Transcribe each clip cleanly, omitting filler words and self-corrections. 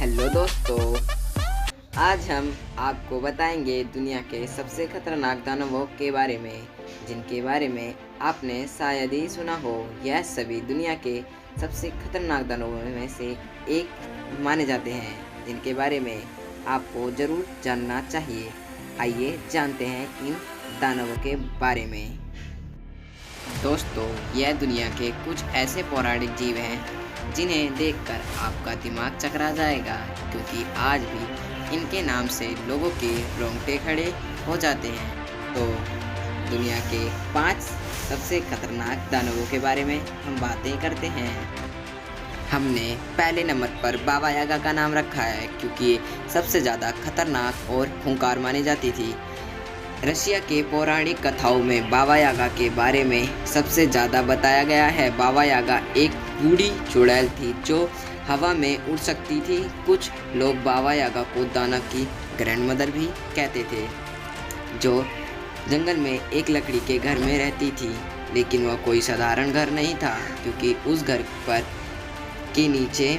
Hello दोस्तों, आज हम आपको बताएंगे दुनिया के सबसे खतरनाक दानवों के बारे में, जिनके बारे में आपने शायद ही सुना हो। यह सभी दुनिया के सबसे खतरनाक दानवों में से एक माने जाते हैं, जिनके बारे में आपको ज़रूर जानना चाहिए। आइए जानते हैं इन दानवों के बारे में। दोस्तों, यह दुनिया के कुछ ऐसे पौराणिक जीव हैं जिन्हें देखकर आपका दिमाग चकरा जाएगा, क्योंकि आज भी इनके नाम से लोगों के रोंगटे खड़े हो जाते हैं। तो दुनिया के 5 सबसे खतरनाक दानवों के बारे में हम बातें करते हैं। हमने पहले नंबर पर बाबा यागा का नाम रखा है, क्योंकि सबसे ज़्यादा खतरनाक और खूंखार मानी जाती थी। रशिया के पौराणिक कथाओं में बाबा यागा के बारे में सबसे ज़्यादा बताया गया है। बाबा यागा एक बूढ़ी चुड़ैल थी जो हवा में उड़ सकती थी। कुछ लोग बाबा यागा को दानव की ग्रैंडमदर भी कहते थे, जो जंगल में एक लकड़ी के घर में रहती थी। लेकिन वह कोई साधारण घर नहीं था, क्योंकि उस घर पर के नीचे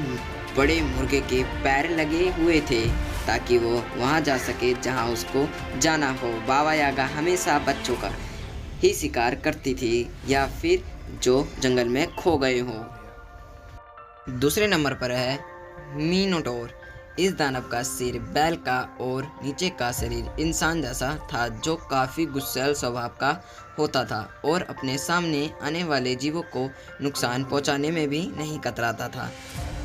बड़े मुर्गे के पैर लगे हुए थे, ताकि वो वहाँ जा सके जहाँ उसको जाना हो। बाबा यागा हमेशा बच्चों का ही शिकार करती थी, या फिर जो जंगल में खो गए हों। दूसरे नंबर पर है मिनोटोर। इस दानव का सिर बैल का और नीचे का शरीर इंसान जैसा था, जो काफ़ी गुस्सैल स्वभाव का होता था और अपने सामने आने वाले जीवों को नुकसान पहुंचाने में भी नहीं कतराता था।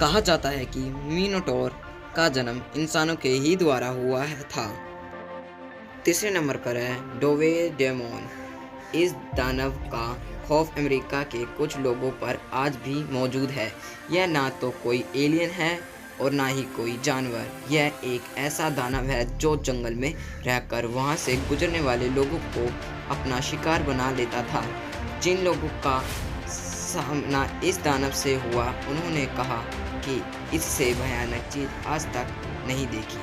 कहा जाता है कि मिनोटोर का जन्म इंसानों के ही द्वारा हुआ था। तीसरे नंबर पर है डोवेडेमोन। इस दानव का खौफ अमेरिका के कुछ लोगों पर आज भी मौजूद है। यह ना तो कोई एलियन है और ना ही कोई जानवर। यह एक ऐसा दानव है जो जंगल में रहकर वहां से गुजरने वाले लोगों को अपना शिकार बना लेता था। जिन लोगों का सामना इस दानव से हुआ, उन्होंने कहा कि इससे भयानक चीज आज तक नहीं देखी।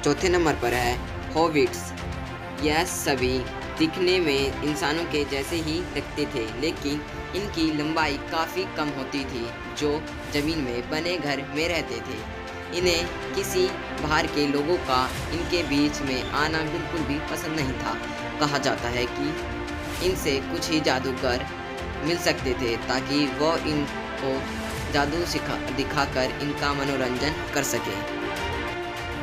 चौथे नंबर पर है हॉबिट्स। यह सभी दिखने में इंसानों के जैसे ही लगते थे, लेकिन इनकी लंबाई काफ़ी कम होती थी, जो ज़मीन में बने घर में रहते थे। इन्हें किसी बाहर के लोगों का इनके बीच में आना बिल्कुल भी पसंद नहीं था। कहा जाता है कि इनसे कुछ ही जादूगर मिल सकते थे, ताकि वो इनको जादू दिखाकर इनका मनोरंजन कर सके।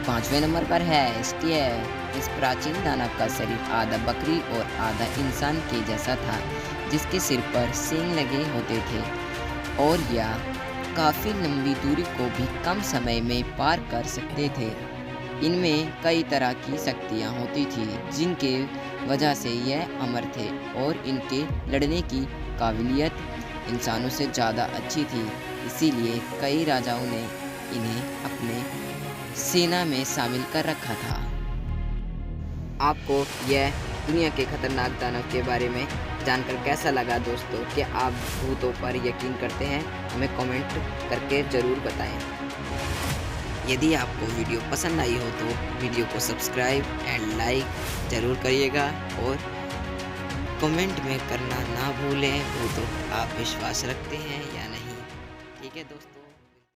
5वें नंबर पर है स्टीयर। इस प्राचीन दानव का शरीर आधा बकरी और आधा इंसान के जैसा था, जिसके सिर पर सींग लगे होते थे, और यह काफ़ी लंबी दूरी को भी कम समय में पार कर सकते थे। इनमें कई तरह की शक्तियाँ होती थी, जिनके वजह से यह अमर थे, और इनके लड़ने की काबिलियत इंसानों से ज़्यादा अच्छी थी। इसीलिए कई राजाओं ने इन्हें अपने सेना में शामिल कर रखा था। आपको यह दुनिया के खतरनाक दानव के बारे में जानकर कैसा लगा दोस्तों? क्या आप भूतों पर यकीन करते हैं? हमें कमेंट करके ज़रूर बताएं। यदि आपको वीडियो पसंद आई हो तो वीडियो को सब्सक्राइब एंड लाइक ज़रूर करिएगा, और कमेंट में करना ना भूलें भूतों पर आप विश्वास रखते हैं या नहीं। ठीक है दोस्तों।